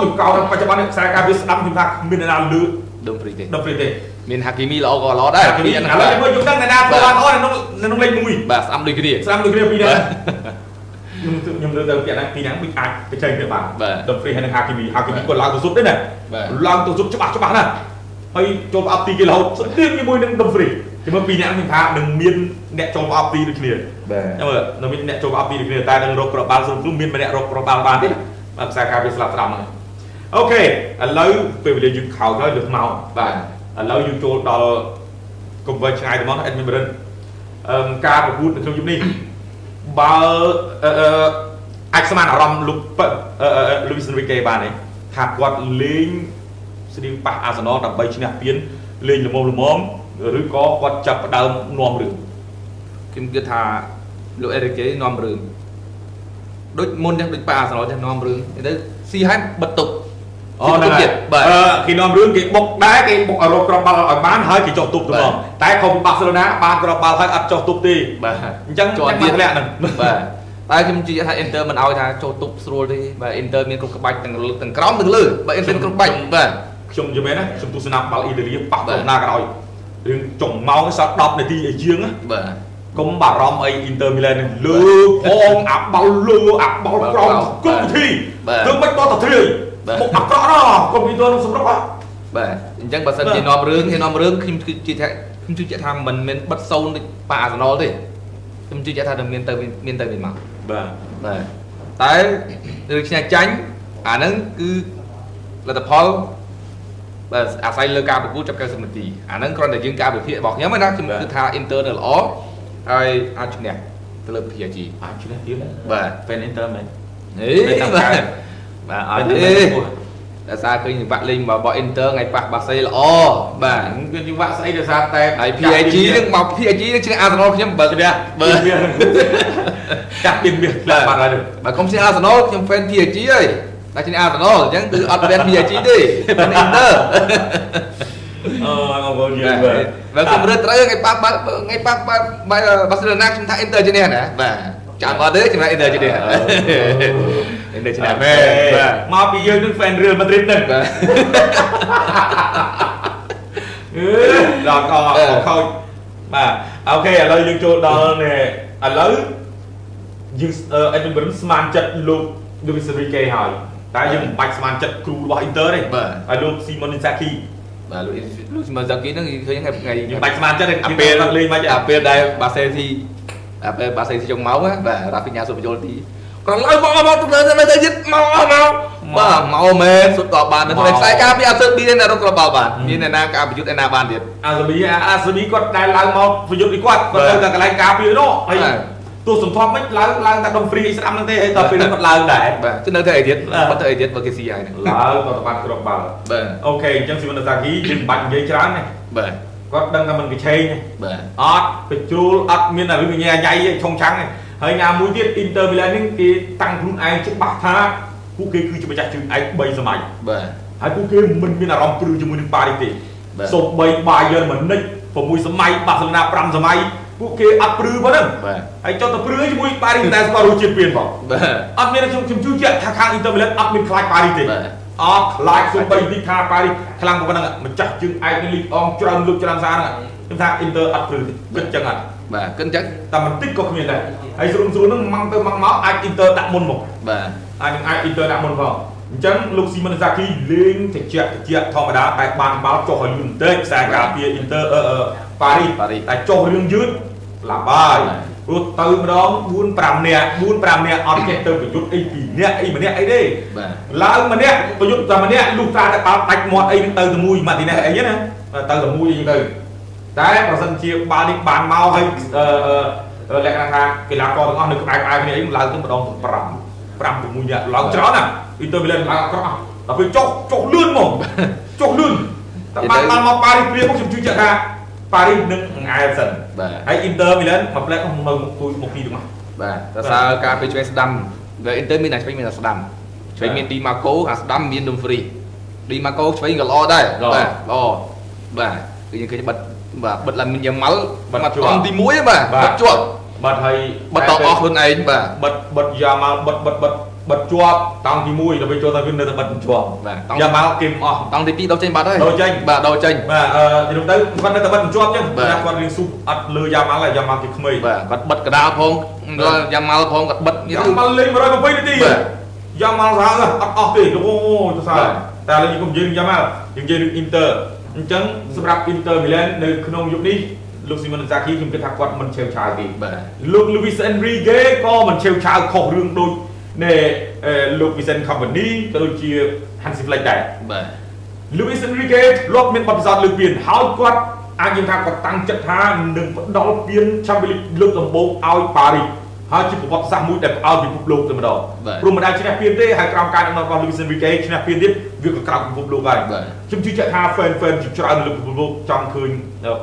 Speaker 1: យកោបច្ចុប្បន្នខ្សែការពារស្ដាំខ្ញុំថាមានអ្នកណាលឺ
Speaker 2: Dumfries ទេមានហាគីមីល្អក៏ល្អដែរ
Speaker 1: ហាគីមីឥឡូវយើងដឹងអ្នកណាធ្វើបានល្អក្នុងលេខ1
Speaker 2: បាទស្ដាំដូចគ្នា
Speaker 1: ពីរនាក់ខ្ញុំលើទៅពាក្យណាពីរនាក់មិនអាចទៅចេញទៅបានDumfriesហើយនឹងហាគីមីគាត់ឡើងទៅសុទ្ធទេណាឡើងទៅសុទ្ធច្បាស់ណាស់ហើយចូលប្រអប់ទីគេរហូតស្ទើរជាមួយនឹង Dumfries ជាមួយពីរនាក់ខ្ញុំថានឹងមានអ្នកចូលប្រអប់ទីដូចគ្នា
Speaker 2: បាទ
Speaker 1: មើលនៅមានអ្នកចូលប្រអប់ទីដូចគ្នាតែនឹងរកគ្រាប់បាល់ស្រុំមានម្នាក់រកគ្រាប់បាល់បានទេបាទខ្សែការពារស្លាប់ស្ដាំហ្នឹងអូខេឥឡូវពេលវេលាយើងខោចហើយលើកមកបាទឥឡូវយើងចូលដល់កុំវិញឆ្ងាយទៅមក Admin Brin ការប្រកួតនៅក្នុងយប់នេះបើអាចស្មានអារម្មណ៍លោកLuis Enrique បានទេថាគាត់លេងស្តៀងប៉ះអាសនលដើម្បីឈ្នះពានលេងល្មមឬក៏គាត់ចាប់ផ្ដើមនាំរឿង
Speaker 2: ខ្ញុំគិតថាលោក Enrique នាំរឿងដូចមុនចឹងដូចប៉ះអាសនលចឹងនាំរឿងទៅស៊ីហើយបិទទុក
Speaker 1: ហ្នឹងហើយគេនាំរឿងគេបុកដែរគេបុករកគ្រាប់បាល់ឲ្យបានហើយគេចុះទប់ទៅមកតែខំបាសេឡូណាបានគ្រាប់បាល់ហើយអត់ចុះទប់ទេ
Speaker 2: បាទ
Speaker 1: អញ្ចឹងបានធ្លាក់ហ្នឹង
Speaker 2: បាទតែខ្ញុំជឿថា Inter មិនឲ្យថាចូលទប់ស្រួលទេបាទ Inter មានគ្រប់ក្បាច់ទាំងក្រោមទាំងលើបាទ Inter គ្រប់ក្បាច់បាទ
Speaker 1: ខ្ញុំយល់មែនណាខ្ញុំទស្សនាបាល់អ៊ីតាលីប៉ះទៅណាក៏ដោយរឿងចុងម៉ោងសល់10នាទីឲ្យជាងណា
Speaker 2: បាទ
Speaker 1: កុំបារម្ភអី Inter Milan លើផងអាបាល់លើអាបាល់ក្រោមគ្រប់វិធីធ្វើមិនតទៅទ្រាយមកអាក្រក់ណាស់កុំ Inter សម្រាប់
Speaker 2: បាទអញ្ចឹងបើសិនជានាំរឿងខ្ញុំគឺជាថាមិនមែនបិទសូនដូចប៉ាអាសណលទេខ្ញុំជឿជាក់ថាមានទៅមានមកបាទតែរឿងឆ្នះចាញ់អាហ្នឹងគឺលទ្ធផលបាទអាស្រ័យលើការប្រកួតចាប់90នាទីអាហ្នឹងគ្រាន់តែយើងការវិភាគរបស់ខ្ញុំណាខ្ញុំគឺថា Inter នៅល្អហើយអាចឈ្នះទៅលើ PSG
Speaker 1: អាចឈ្នះទៀត
Speaker 2: បាទ
Speaker 1: fan Inter មែន
Speaker 2: បាទអត់ទេតែសារឃើញចង្វាក់លេងរបស់ Inter ថ្ងៃប៉ះបាសេល្អបាទ
Speaker 1: គឺចង្វាក់ស្អីដោយសារតែ
Speaker 2: ហើយ PSG នឹងមក PSG នឹងឈ្នះ Arsenal ខ្ញុំបើឈ្នះ
Speaker 1: ចាក់ពីមាសខ្លះបាត់ហើយ
Speaker 2: បើខ្ញុំឈ្នះ Arsenal ខ្ញុំ fan PSG ហើយតែឈ្នះ Arsenal អញ្ចឹងគឺអត់ fan PSG ទេ fan Inter
Speaker 1: អងបងយើង
Speaker 2: បើខ្ញុំរើត្រូវថ្ងៃប៉ះបាសេឡូណាខ្ញុំថា Inter ឈ្នះណាបាទចាំអត់ទេខ្ញុំថា Inter ឈ្នះInter ឈ្នះមែន
Speaker 1: បាទមកពីយើងនឹង fan Real Madrid ហ្នឹងបាទដល់ខោបាទអូខេឥឡូវយើងចូលដល់នេះឥឡូវយើងអេដវិនប៊ិនស្មានចិត្តលោក Luis Enrique ហើយតែយើងមិនបាច់ស្មានចិត្តគ្រូរបស់ Inter ទេហើយលោក Simone Inzaghi
Speaker 2: បាទលោក Simone Inzaghi ហ្នឹងឃើញថ្ងៃ
Speaker 1: យើងបាច់ស្មានចិត្តទេ
Speaker 2: អាពេលលេងមកអាពេលដែលបាសេស៊ីចុងមកបាទ Rafinha សុបយល់ទីគាត់ឡើងមកទៅទៅយឹតមកបាទមកមែនសុទ្ធក៏បានតែខ្សែការពីអាសឺប៊ីនេះរត់ក៏បានមានអ្នកណាការប្រយុទ្ធឯណាបានទៀត
Speaker 1: អាសឺប៊ីគាត់ដែលឡើងមកប្រយុទ្ធពីគាត់ទៅតែកន្លែងការពីនោះហើយទោះសំថប់មិនឡើងតែដុំហ្វ្រីអីស្ដាប់ហ្នឹងទេហើយដល់ពេលគាត់ឡើងដែរ
Speaker 2: បាទគឺនៅតែអីទៀតបាត់ទៅអីទៀតបើគេស៊ីហើយ
Speaker 1: ឡើងគាត់បានគ្រប់បាល់
Speaker 2: បាទ
Speaker 1: អូខេអញ្ចឹងស៊ីម៉ូនតាគីយើងបាច់និយាយច្រើនទេ
Speaker 2: បាទ
Speaker 1: គាត់ដឹងថាមិនកញ្ឆេង
Speaker 2: បាទ
Speaker 1: អត់បញ្ជ្រួលអត់មានអារឿងញ៉ៃឆុងឆាំងទេហើយញ៉ាំមួយទៀត Inter Milan នេះគេតាំងខ្លួនឯងច្បាស់ថាពួកគេគឺជាម្ចាស់ជើងឯក3សម័យ
Speaker 2: បាទ
Speaker 1: ហើយពួកគេមិនមានអារម្មណ៍ព្រឺជាមួយនឹងប៉ារីសទេសូម្បី Bayern Munich 6សម័យ Barcelona 5សម័យពួកគេអត់ព្រឺប៉ុណ្ណឹង
Speaker 2: បាទ
Speaker 1: ហើយចុះទៅព្រឺជាមួយប៉ារីសតែស្គាល់រសជាតិពៀនបង
Speaker 2: បាទ
Speaker 1: អត់មានខ្ញុំជឿជាក់ថាខាង Inter Milan អត់មានខ្លាចប៉ារីសទេអត់ខ្លាចសូម្បីទីថាប៉ារីសខ្លាំងប៉ុណ្ណឹងម្ចាស់ជើងឯកនៃលីកអងច្រើនលើកច្រើនសារហ្នឹងខ្ញុំថា Inter អត់ព្រឺទេគិតចឹងអត់
Speaker 2: បាទគិតចឹង
Speaker 1: តែបន្តិចក៏គ្មានដែរហើយស្រួលហ្នឹងម៉ងទៅម៉ងមកអាច Inter ដាក់មុនមក
Speaker 2: បាទ
Speaker 1: អាច Inter ដាក់មុនផងអញ្ចឹងលោក Simone Inzaghi លេងតិចធម្មតាតែបានបាល់ចុះឲ្យលឿនបន្តិចខ្សែការពារ Inter ប៉ារីសតែចុះរឿងយឺតឡាប់ហើយព្រោះទៅម្ដង4-5នាក់អត់ចេះទៅប្រយុទ្ធអី2នាក់អីម្នាក់អីទេឡើងម្នាក់ប្រយុទ្ធតែម្នាក់លុះត្រាតែបាល់ដាច់មាត់អីទៅមួយម៉ាទីណេសអីណាទៅតែមួយអីទៅតែប្រសិនជាបាល់នេះបានមកហើយលក្ខណៈថាកីឡាករទាំងអស់នៅក្បែរគ្នាអីឡើងទៅម្ដង5 6នាក់ឡើងច្រើនណា Inter Milan ឡើងអក្រក់ដល់ពេលចុះលឿនមកចុះលឿនតែបានមកប៉ារីសព្រាមកខ្ញុំជឿជាក់ថាប៉ារីសនឹងអែសិន
Speaker 2: បាទ
Speaker 1: ហើយ Inter Milan ផ្លែនៅមុខទីទាំង
Speaker 2: បាទតែសើការពេលឆ្វេងស្ដាំវា Inter មានតែឆ្វេងមានតែស្ដាំឆ្វេងមាន Di Marco អាស្ដាំមាន Dumfries Di Marco ឆ្វេងក៏ល្អដែរបាទល្អបាទគឺយើងឃើញបិទឡើងមានយ៉ាម៉ាល់បាត់ចំទី1បាទបាត់ជាប់
Speaker 1: បាត់ហើយ
Speaker 2: បាត់តអស់ខ្លួនឯងបាទ
Speaker 1: បិទយ៉ាម៉ាល់បិទជាប់តង់ទី1ដល់ពេលចូលទៅវានៅតែបិទជាប់
Speaker 2: បាទ
Speaker 1: យ៉ាម៉ាល់គេមិនអស់
Speaker 2: តង់ទី2ដល់ចេញបាត់ហើយ
Speaker 1: ដល់ចេញ
Speaker 2: បាទដល់ចេញ
Speaker 1: បាទជំទៅគាត់នៅតែបិទជាប់ចឹងគាត់រៀងស៊ូអត់លើយ៉ាម៉ាល់យ៉ាម៉ាល់គេក្មេង
Speaker 2: បាទគាត់បិទកដាលផងយ៉ាម៉ាល់ផងគាត់បិទ
Speaker 1: យ៉ាម៉ាល់លេង120នាទីយ៉ាម៉ាល់ស្អាតអត់អស់ទេអូទៅស្អាតតែឥឡូវយើងនិយាយយ៉ាម៉ាល់យើងនិយាយរឿង Inter អញ្ចឹងសម្រាប់ Inter Milan នៅក្នុងយុគនេះលោក Simone Inzaghi ខ្ញុំគិតថាគាត់មិនឆេវឆាវទេ
Speaker 2: បាទ
Speaker 1: លោក Luis Enrique ក៏មិនឆេវឆាវខុសរឿងដូចនៃលោក Vincent Kompany ក៏ដូចជា Hansi Flick ដែរ
Speaker 2: បាទ
Speaker 1: Luis Enrique លោកមានបទពិសោធន៍លើកពានហើយគាត់អាចនិយាយថាគាត់តាំងចិត្តថានឹងផ្ដល់ពាន Champions League លើកដំបូងឲ្យប៉ារីសហើយជាប្រវត្តិសាស្ត្រមួយដែលផ្អើលពិភពលោកតែម្ដងព្រោះមិនដែលឈ្នះពានទេហើយក្រោមការដឹកនាំរបស់ Luis Enrique ឈ្នះពានទៀតវាក៏ក្រោមពិភពលោកហើយខ្ញុំជឿជាក់ថា fan ជាច្រើនលើពិភពលោកចង់ឃើញ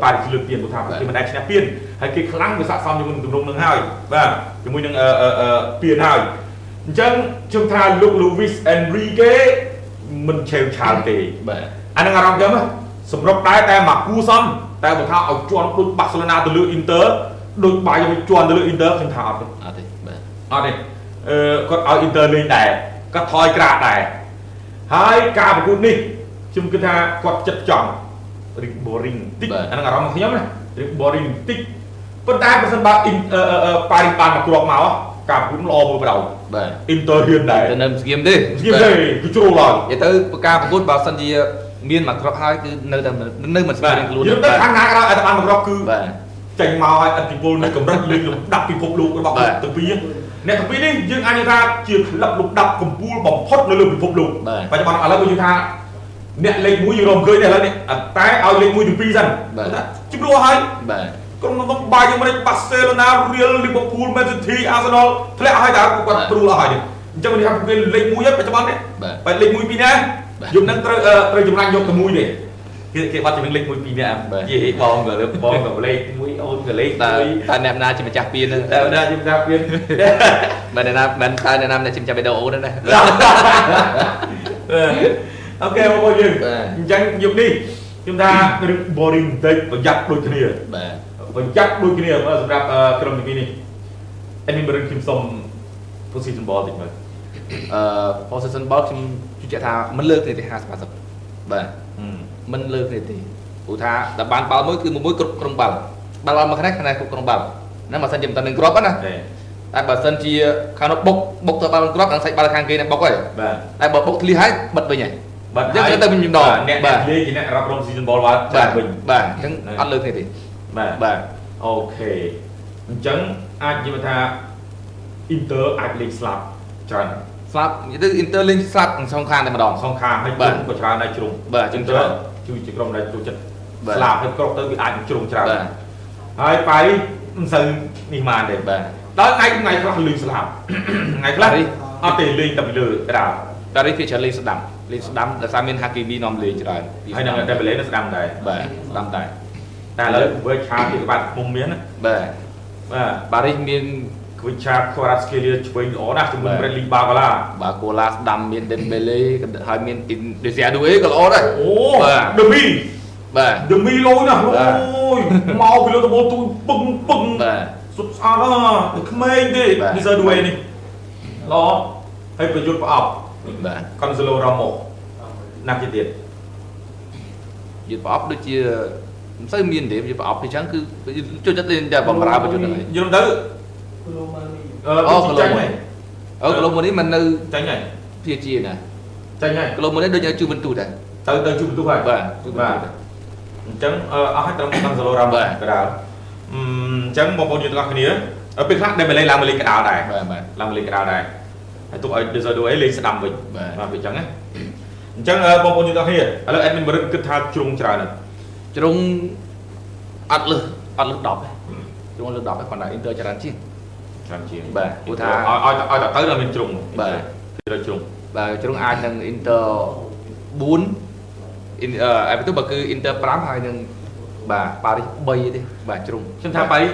Speaker 1: ប៉ារីសលើកពានព្រោះថាគេមិនដែលឈ្នះពានហើយគេខ្លាំងវាស័ក្តិសមជាមួយនឹងទម្រង់នឹងហើយបាទជាមួយនឹងពានហើយអញ្ចឹងខ្ញុំថាលោក Luis Enrique មិនឆេវឆាវទេ
Speaker 2: បាទ
Speaker 1: អានឹងអារម្មណ៍ខ្ញុំសម្រាប់តែមកគូសំតែបើថាឲ្យជាន់ដូច Barcelona ទៅលើ Inter ដូចបាយឲ្យជាន់ទៅលើ Inter ខ្ញុំថាអត់ទេ
Speaker 2: បាទ
Speaker 1: អត់ទេគាត់ឲ្យ Inter លេងដែរគាត់ថយក្រាកដែរហើយការប្រកួតនេះខ្ញុំគិតថាគាត់ចិត្តចង់ boring តិចអានឹងអារម្មណ៍របស់ខ្ញុំណា boring តិចប៉ុន្តែបើសិនបើប៉ារីសបានមកគ្រាប់មកការប្រកួតល្អមើលបដ
Speaker 2: បាទ
Speaker 1: Inter ហ៊ានដែរ
Speaker 2: ទៅនៅស្ងៀមទេ
Speaker 1: គឺជ្រុលហើយ
Speaker 2: និយាយទៅការប្រកួតបើសិនជា miên mà crop hai cứ nơi mình sẽ luôn
Speaker 1: nhưng tới tháng ngày đó anh mà crop cứ
Speaker 2: បាទ
Speaker 1: ចេញមកឲ្យអតិពលនៃកម្រិតលេងលំដាប់ពិភពលោករបស់ទាំងពីរអ្នកទាំងពីរនេះយើងអាចនិយាយថាជាក្លឹបលំដាប់កំពូលបំផុតនៅលើពិភពលោកបច្ចុប្បន្នឥឡូវយើងថាអ្នកលេខ1យើងរំឃើញដែរឥឡូវនេះតែឲ្យលេខ1ទាំងពីរសិនជំនួសឲ្យក្រុមរបស់បាយយើងមិនបាសេឡូណារៀលលីវើពូលមែនស៊ីទីអាស៊ែនលធ្លាក់ឲ្យតែគាត់ព្រួលអស់ហើយអញ្ចឹងនេះថាគេលេខ1បច្ចុប្បន្ននេះបែរលេខ1ពីរណាយើងនឹងត្រូវចម្រាញ់យកតែមួយទេគេបាត់ជំនាញលេខ1 2នាក់និយាយបងក៏លើបងក៏លេខ1អូនក៏លេខ1តែ
Speaker 2: អ្នកណាជាម្ចាស់ពៀនហ្នឹង
Speaker 1: តែណាជាម្ចាស់ពៀន
Speaker 2: មិនណាមិនតែអ្នកណាជាម្ចាស់បេដូអូនហ្នឹង
Speaker 1: អូខេបងប្អូនយើងអញ្ចឹងយប់នេះខ្ញុំថារឿង boring បន្តិចប្រយ័ត្នដូចគ្នា
Speaker 2: បាទ
Speaker 1: ប្រយ័ត្នដូចគ្នាសម្រាប់ក្រុមទី2នេះអេមីមិនខ្ញុំសុំ position ball តិចមើល
Speaker 2: position ball ខ្ញុំជឿជាក់ថាមិនលើកទេ50 80បាទមិនលើកទេព្រោះថាដល់បានបាល់មួយគឺមួយគ្រប់ក្រុមបាល់បាល់មកខាងនេះគ្រប់ក្រុមបាល់ណាបើសិនជាមិនតាន់នឹងគ្រាប់ណាតែបើសិនជាខាងនោះបុកទៅបាល់គ្រាប់នឹងសាច់បាល់ខាងគេនឹងបុកហើយ
Speaker 1: បាទ
Speaker 2: តែបើបុកធ្លីហើយបិទវិញហើយ
Speaker 1: បិទ
Speaker 2: អញ្ចឹងទៅវិញម្ដង
Speaker 1: អ្នកលេងជាអ្នករ៉ាប់រង season ball បាទវិញ
Speaker 2: បាទអញ្ចឹងអត់លើកទេ
Speaker 1: បាទអូខេអញ្ចឹងអាចនិយាយថា Inter អាចលេងស្លាប់ច្រើន
Speaker 2: ស្លាប់និយាយទៅ Inter លេងស្លាប់សងខាងតែម្ដង
Speaker 1: សងខាងហើយជ្រុងក៏ច្រើនដែរជ្រុង
Speaker 2: បាទអញ្ចឹងច្រើន
Speaker 1: ជួយក្រុមដែលចូលចិត្តស្លាប់ហើយគ្រប់ទៅវាអាចជ្រុងច្រើនហើយប៉ៃមិនសូវនេះមកទេ
Speaker 2: បាទ
Speaker 1: ដល់ថ្ងៃខ្លះលេងស្លាប់ថ្ងៃខ្លះអត់ទេលេងតែពីលើក្តារ
Speaker 2: តែនេះវាច្រើនលេងស្ដាំដោយសារមាន Hakimi នាំលេងច្រើន
Speaker 1: ហើយនឹងតែលេងស្ដាំដែរ
Speaker 2: បាទស្ដាំតែ
Speaker 1: ឥឡូវវាឆាពីក្បាត់មុំមានណា
Speaker 2: បាទបារីសមាន
Speaker 1: គវិឆាខ្វរ៉ាស្គីលីឆ្វេងល្អណាស់ជាមួយ Bradley Barcola
Speaker 2: បាកូឡាស្ដាំមាន Dembele ហើយមាន Desiree ក៏ល្អដែរ
Speaker 1: អូDemi
Speaker 2: បាទ
Speaker 1: Demi លយណាស់អូយមកពីលើតបូលទូពឹង
Speaker 2: បាទ
Speaker 1: សុទ្ធស្អាតណាស់ក្មេងទេ Desiree នេះល្អហើយប្រយុទ្ធប្រអប់
Speaker 2: បាទ
Speaker 1: Gonzalo Ramos ណាស់ទៀត
Speaker 2: យុទ្ធប្រអប់ដូចជាមិនសូវមានទេយុទ្ធប្រអប់អញ្ចឹងគឺចូលចិត្តលេងតែបំរើប្រយុទ្ធហ្នឹង
Speaker 1: យល់ទៅ
Speaker 2: គីឡូម៉ូនេះមិននៅ
Speaker 1: ចាញ់ហើយ
Speaker 2: ភាជាណា
Speaker 1: ចាញ់ហើយ
Speaker 2: គីឡូម៉ូនេះដូចជូបន្ទូដែរ
Speaker 1: ទៅជូបន្ទូហើយ
Speaker 2: បាទ
Speaker 1: អញ្ចឹងអស់ហើយត្រឹមតាម0រ៉ាំកដាលអញ្ចឹងបងប្អូនយើងទាំងអស់គ្នាពេលខ្លះដែលមកលេងឡើងមកលេងកដាលដែរឡើងមកលេងកដាលដែរហើយទុកឲ្យ Desiree លេងស្ដាំវិញបាទវាអញ្ចឹងណាអញ្ចឹងបងប្អូនយើងទាំងអស់គ្នាឥឡូវ admin បរិទ្ធគិតថាជ្រុងច្រើន
Speaker 2: ជ្រុងអត់លើស10ជ្រុងលើស10ហើយគាត់ថា Inter ច្រើនជាងបាទព្រោះថា
Speaker 1: ឲ្យតែទៅដល់មានជ្រុង
Speaker 2: បាទ
Speaker 1: ត្រូវជ្រុង
Speaker 2: បាទជ្រុងអាចនឹង Inter 4អីទៅបើគឺ Inter 5ហើយនឹងបាទប៉ារីស3ទេបាទជ្រុង
Speaker 1: ខ្ញុំថាប៉ារីស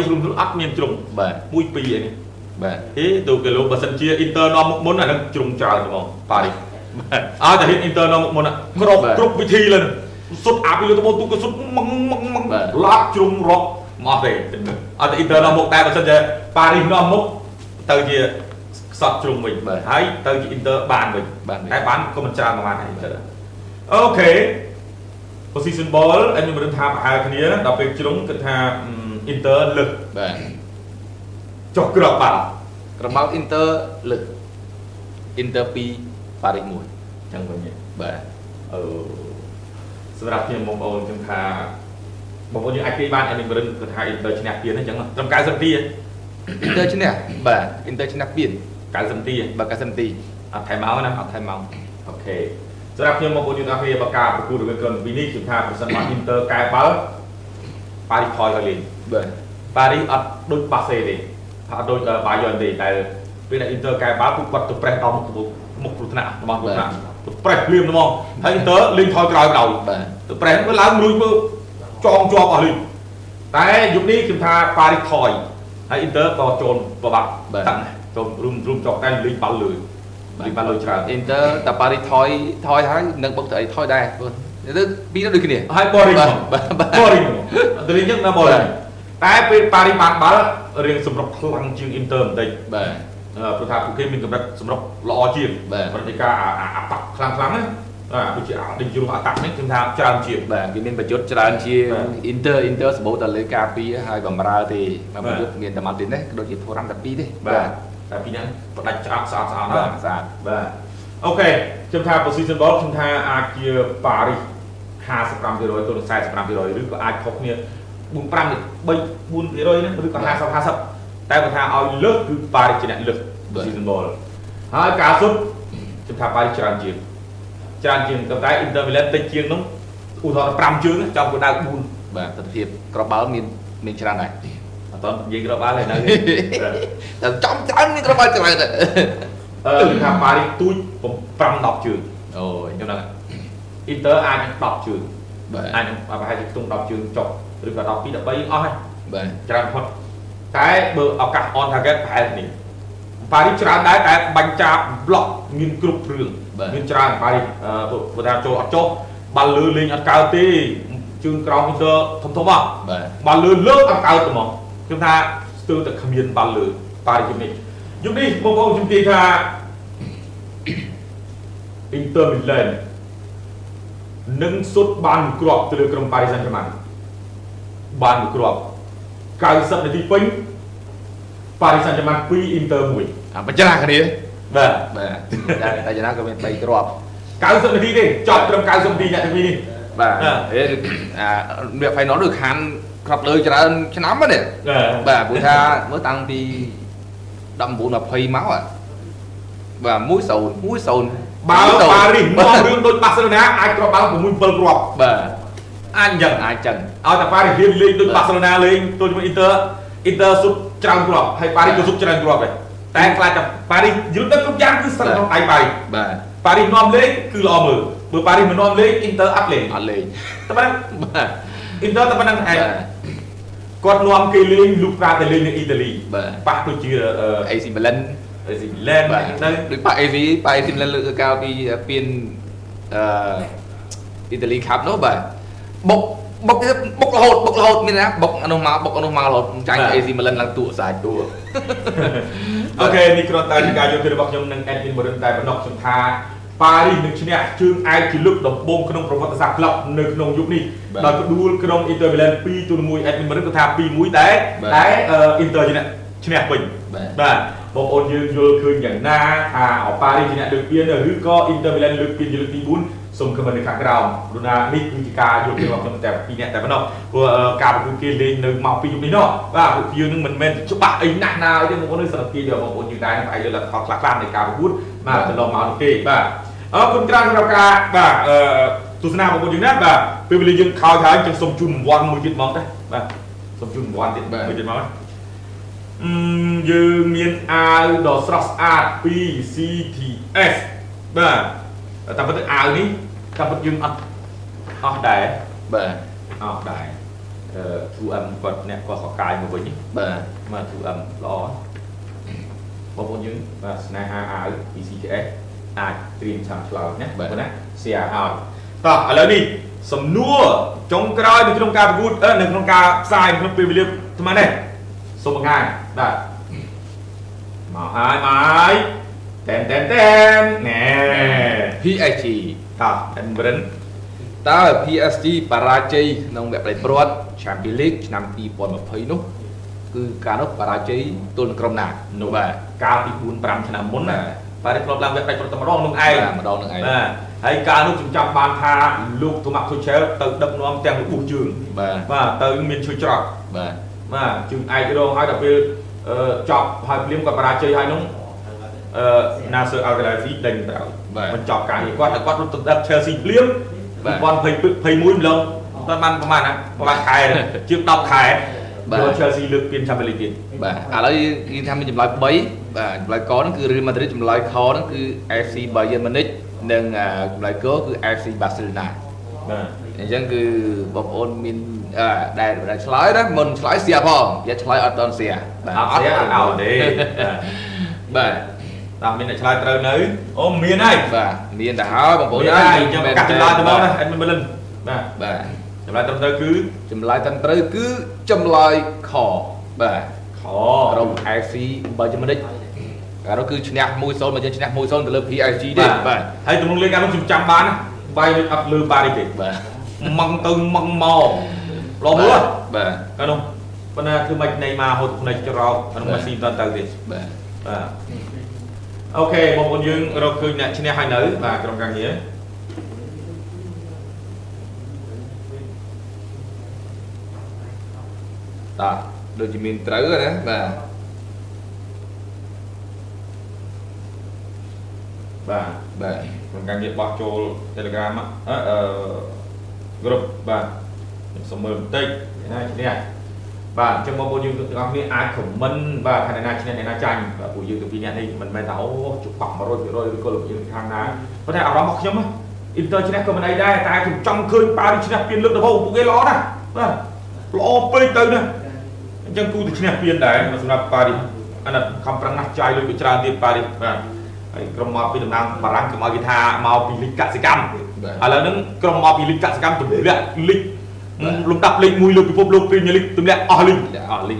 Speaker 1: 3ស្រុំអត់មានជ្រុង
Speaker 2: បាទ
Speaker 1: 1 2ឯនេះ
Speaker 2: បាទ
Speaker 1: ហេទៅគីឡូបើសិនជា Inter នាំមុខមុនអានឹងជ្រុងច្រើនហ្មងប៉ារីសបាទឲ្យតែហ៊ាន Inter នាំមុខមុនគ្រប់វិធីលើសុទ្ធអាពីលើតបូលទូក៏សុទ្ធម៉ងឡាប់ជ្រុងរកមកទេអត់ Inter នាំមុខតែបើសិនជាប៉ារីសនាំមុខទៅជាខ្សត់ជ្រុងវិញហើយទៅជា Inter បានវិញតែបានក៏មិនច្រើនប្រហែលដែរអូខេ position ball អញមិនដឹងថាប្រហែលគ្នាដល់ពេលជ្រុងគិតថា Inter លើក
Speaker 2: បាទ
Speaker 1: ចុះក្របបាល់
Speaker 2: ក្រមោល Inter លើក Inter 2ប៉ារីស1
Speaker 1: អញ្ចឹងវិញ
Speaker 2: បាទ
Speaker 1: សម្រាប់ខ្ញុំបងប្អូនខ្ញុំថាបងប្អូនយើងអាចនិយាយបានអេមីបរិនគាត់ថា Inter ឈ្នះពានអញ្ចឹងត្រឹម90នាទី
Speaker 2: Inter ឈ្នះបាទ Inter ឈ្នះពាន
Speaker 1: 90នាទី
Speaker 2: បាទ90នាទី
Speaker 1: អត់ថែមមកណា
Speaker 2: អត់ថែមមក
Speaker 1: អូខេសម្រាប់ខ្ញុំបងប្អូនយើងទាំងគ្នាបើការប្រកួតរវាងក្រុមពីរនេះខ្ញុំថាប្រសិនបើ Inter កែបាល់ប៉ារីសថយឲ្យលេង
Speaker 2: បាទ
Speaker 1: ប៉ារីសអត់ដូចបាសេទេអត់ដូចបាយ័នទេតែពេលដែល Inter កែបាល់ពួកគាត់ទៅប្រេះដល់មុខគ្រោះថ្នាក់របស់គ្រោះថ្នាក់ទៅប្រេះភ្លាមហ្មងហើយ Inter លេងថយក្រោយដល់
Speaker 2: បាទ
Speaker 1: ទៅប្រេះទៅឡើងលួចមើលចងជាប់អស់លីងតែយុគនេះខ្ញុំថាប៉ារីសថយហើយ Inter ក៏ចូលប្របាក់តាំងចូលរួមចោកតែលេងបាល់លើលេងបាល់លើច្រើន
Speaker 2: Inter តែប៉ារីសថយហើយនឹងបុកទៅអីថយដែរព្រោះទៅពីរដូចគ្នា
Speaker 1: ហើយ boring ទៅលេងយ៉ាងណា boring តែពេលប៉ារីសបានបាល់រៀងសម្រុកខ្លាំងជាង Inter បន្តិច
Speaker 2: បាទ
Speaker 1: ព្រោះថាពួកគេមានកម្រិតសម្រុកល្អជាងប្រតិការអាតាក់ខ្លាំងណាដូចជាដេញជ្រុងអាតាក់នេះគឺថាច្រើនជាង
Speaker 2: បាទគេមានប្រយុទ្ធច្រើនជាង Inter សម្បូរតែលើការពារហើយបំរើទេមកប្រយុទ្ធមានតែមកទីនេះក៏ដូចជាធូរ៉ាំតែ2ទេ
Speaker 1: បាទតែពីហ្នឹងបដាច់ច្រាក់ស្អាតណាស់
Speaker 2: ស្អាត
Speaker 1: បាទអូខេ chúng ta position ball chúng ta ai kia Paris 55% ตัว 45% ឬក៏អាចខុសគ្នា4-5 4%នេះឬក៏50-50តែបើថាឲ្យលើកគឺ Paris ជាអ្នកលើក position ball ហើយការសុទ្ធchúng ta Paris ច្រើនជាងតែ Inter Milan តិចជាងនោះឧទាហរណ៍5ជើងចំគោលដៅ4
Speaker 2: បាទទស្សនវិជ្ជាក្របបាល់មានច្រើនដែរ
Speaker 1: អត់តនិយាយក្របបាល់ហើយនៅ
Speaker 2: តែចំច្រើនមានក្របបាល់ច្រើនដែរ
Speaker 1: គឺថា Paris ទូច5-10ជើងអូយខ្ញុំហ្នឹង Inter អាច10ជើងបាទអាចប្រហែលជាខ្ទង់10ជើងចុះឬក៏12 13អស់ហើយបាទច្រើនផុតតែបើឱកាស on target ប្រហែលគ្នា Paris ច្រើនដែរតែបាញ់ចាប់ block មានគ្រប់គ្រឿងមានច្រើន Paris ព្រោះថាចូលអត់ចុះបាល់លើលេងអត់កើតទេជើងក្រោម Inter ធំៗបាទបាល់លើលើកអត់កើតទេហ្មងខ្ញុំថាស្ទើរតែគ្មានបាល់លើ Paris ជំនេះយប់នេះបងប្អូនខ្ញុំនិយាយថា Inter Milan នឹងសុទ្ធបានមួយគ្រាប់ទៅលើក្រុម Paris Saint-Germain បានមួយគ្រាប់90នាទីពេញ Paris Saint-Germain 2 Inter 1
Speaker 2: អាបញ្ច្រាស់គ្នា
Speaker 1: បាទ
Speaker 2: តែយ៉ាងណាក៏មាន3គ្រាប់
Speaker 1: 90នាទីទេចប់ត្រឹម90នាទីអ្នកទាំងពីរនេះ
Speaker 2: បាទវា final ដូចខានក្របលើច្រើនឆ្នាំហ្នឹងបាទព្រោះថាមើលតាំងពី19 20មកបាទ1-0
Speaker 1: បើប៉ារីសមករឿងដូចបាសេឡូណាអាចគ្រាប់បាល់6 7គ្រាប់
Speaker 2: បាទ
Speaker 1: អាចអញ្ចឹង
Speaker 2: ឲ្យ
Speaker 1: តែប៉ារីសរៀនលេងដូចបាសេឡូណាលេងទល់ជាមួយអ៊ីនទ័រសុទ្ធច្រើនគ្រាប់ហើយប៉ារីសក៏សុទ្ធច្រើនគ្រាប់ដែរតែខ្លាចតែប៉ារីសយល់ទៅគ្រប់យ៉ាងគឺស្ថិតក្នុងដៃប៉ារីស
Speaker 2: បាទ
Speaker 1: ប៉ារីសនាំលេងគឺល្អមើលបើប៉ារីសមិននាំលេងអ៊ីនទ័រអត់លេង
Speaker 2: តែ
Speaker 1: ប៉ុណ្ណឹងបាទអ៊ីនទ័រតែប៉ុណ្ណឹងឯងគាត់នាំគេលេងលុកប្រាតែលេងនៅអ៊ីតាលីប៉ះដូចជា
Speaker 2: AC Milan
Speaker 1: បាទនៅ
Speaker 2: ដូចប៉ះ AC Milan លើកកៅពីពានអ៊ីតាលីខាប់នោះបាទបុករហូតមានណាបុកអនុមករហូតចាញ់ AC Milan ឡើងទួសាយទួ
Speaker 1: អូខេនេះគ្រាន់តែជាការយល់ឃើញរបស់ខ្ញុំនិង Edwin Morin តែប៉ុណ្ណោះខ្ញុំថាប៉ារីសនឹងឈ្នះជើងឯកជាលើកដំបូងក្នុងប្រវត្តិសាស្ត្រក្លឹបនៅក្នុងយុគនេះដោយផ្ដួលក្រុម Inter Milan 2-1 Edwin Morin គាត់ថា 2-1 តែ Inter ជាអ្នកឈ្នះវិញបាទបងប្អូនយើងយល់ឃើញយ៉ាងណាថាប៉ារីសជាអ្នកលើកពានឬក៏ Inter Milan លើកពានជាលើកទី4សូមខមមិននៅខាងក្រោមព្រោះណានេះគឺជាការយល់ឃើញរបស់ខ្ញុំតែ2នាក់តែប៉ុណ្ណោះព្រោះការប្រគួតគេលេងនៅមកពីយុគនេះនោះបាទពួកយើងនឹងមិនមែនច្បាស់អីណាស់ណាអីទេបងប្អូនសន្តិភាពរបស់បងប្អូនយើងដែរផ្អែកលើលទ្ធផលខ្លះៗនៃការប្រគួតបាទទៅឡងមកនោះទេបាទអរគុណច្រើនសម្រាប់ការបាទទស្សនាបងប្អូនយើងណាបាទពេលវេលាយើងខោហើយចឹងសូមជូនរង្វាន់មួយទៀតមកដែរបាទសូមជូនរង្វាន់ទៀតមួយទៀតមកយើងមានអាវដ៏ស្រស់ស្អាតពី CTS បាទតែប៉ុន្តែអាវនេះតែប៉ុន្តែយើងអស់ដែរ
Speaker 2: បាទ
Speaker 1: អស់ដែរ2M គាត់អ្នកគាត់សកាយមកវិញ
Speaker 2: បាទ
Speaker 1: មក 2M ល្អបងប្អូនយើងបាទស្នេហាអាវពី CTS អាចត្រៀមឆាំឆ្លើយណាបាទណា share ឲ្យតោះឥឡូវនេះសំណួរចុងក្រោយនៅក្នុងការប្រកួតនៅក្នុងការផ្សាយក្នុងពេលវេលាថ្មនេះសូមបង្ហាញបាទមកហើយតែនណែ
Speaker 2: PSG
Speaker 1: តោះEdwin
Speaker 2: តើ PSG បរាជ័យក្នុងវគ្គប្រៃព្រាត់ Champions League ឆ្នាំ2020នោះគឺការនោះបរាជ័យទល់នឹងក្រុមណា
Speaker 1: នោះបាទកាលពី 4-5 ឆ្នាំមុនណាបាទធ្លាប់ឡើងវគ្គប្រៃព្រាត់តែម្ដងនឹងឯងបាទហើយកាលនោះខ្ញុំចាំបានថាលោក Thomas Tuchel ទៅដឹកនាំទាំងរបួសជើងបាទទៅមានជួយច្រកបាទជើងឯករងហើយដល់ពេលចប់ហើយភ្លាមគាត់បរាជ័យហើយនោះNasser Al-Khelaifi ដេញទៅបញ្ចប់ការងារគាត់តែគាត់រត់ទៅដឹក Chelsea ភ្លាម2021ម្លងគាត់បានប្រហែលណាប្រហែលខែជាង10ខែបាទ Chelsea លើកពាន Champions League ទៀត
Speaker 2: បាទឥឡូវគេថាមានចម្លើយ3បាទចម្លើយកហ្នឹងគឺ Real Madrid ចម្លើយខហ្នឹងគឺ FC Bayern Munich និងចម្លើយកគឺ FC Barcelona
Speaker 1: បាទ
Speaker 2: អញ្ចឹងគឺបងប្អូនមានដែលឆ្លើយណាមុនឆ្លើយសៀផងយកឆ្លើយអត់ដល់សៀ
Speaker 1: បាទអត់សៀអត់ឲ្យទេ
Speaker 2: បាទ
Speaker 1: តាមមានអ្នកឆ្លើយត្រូវនៅអូមានហើយ
Speaker 2: បាទមានតែហើយបងប្អូន
Speaker 1: ហើយអញ្ចឹងកាត់ចម្លើយទៅមកណា Edwin Morin
Speaker 2: បាទ
Speaker 1: ចម្លើយត្រឹមត្រូវគឺ
Speaker 2: ចម្លើយត្រឹមត្រូវគឺចម្លើយខបាទ
Speaker 1: ខ
Speaker 2: ក្រុម FC Bayern Munich កាលនោះគឺឈ្នះ 1-0 មកយើងឈ្នះ 1-0 ទៅលើ PSG ទេ
Speaker 1: បាទហើយទំនុកលេខកាលនោះខ្ញុំចាំបានណាបាយអត់លើប៉ារីសទេ
Speaker 2: បាទ
Speaker 1: ម៉ងទៅម៉ងមកឡមើល
Speaker 2: បាទ
Speaker 1: កាលនោះប៉ុន្តែគឺមិនណេម៉ាហូតភ្នែកច្រោកអានោះម៉ាស៊ីនតទៅទេ
Speaker 2: បាទ
Speaker 1: អូខេបងប្អូនយើងរកឃើញអ្នកឈ្នះហើយនៅបាទក្រុមការងារ
Speaker 2: បាទដូចជាមានត្រូវណាបាទ
Speaker 1: បាទក្រុមការងារបោះចូល Telegram ក្រុមបាទសូមមើលបន្តិចណាឈ្នះបាទអញ្ចឹងបងប្អូនយើងទាំងអស់គ្នាអាច comment បាទថាអ្នកណាឈ្នះអ្នកណាចាញ់បាទពួកយើងទាំងពីរនាក់នេះមិនមែនថាអូជុកបាក់ 100% ឬក៏លោកយើងខាងណាប៉ុន្តែអារម្មណ៍របស់ខ្ញុំ Inter ឈ្នះក៏មិនអីដែរតែខ្ញុំចង់ឃើញប៉ារីឈ្នះពានលើកដំបូងពួកគេល្អណាស់បាទល្អពេកទៅណាអញ្ចឹងគូទៅឈ្នះពានដែរសម្រាប់ប៉ារីអាណិតខំប្រឹងណាស់ចាយលុយច្រើនទៀតប៉ារីបាទហើយក្រុមមកពីតំណាងបារាំងខ្ញុំឲ្យគេថាមកពីលីកកសិកម្មឥឡូវហ្នឹងក្រុមមកពីលីកកសិកម្មទម្លាក់លីកលំដាប់លេខ1លើពិភពលោក Premier League ទម្លាក់អស់លីក
Speaker 2: លីក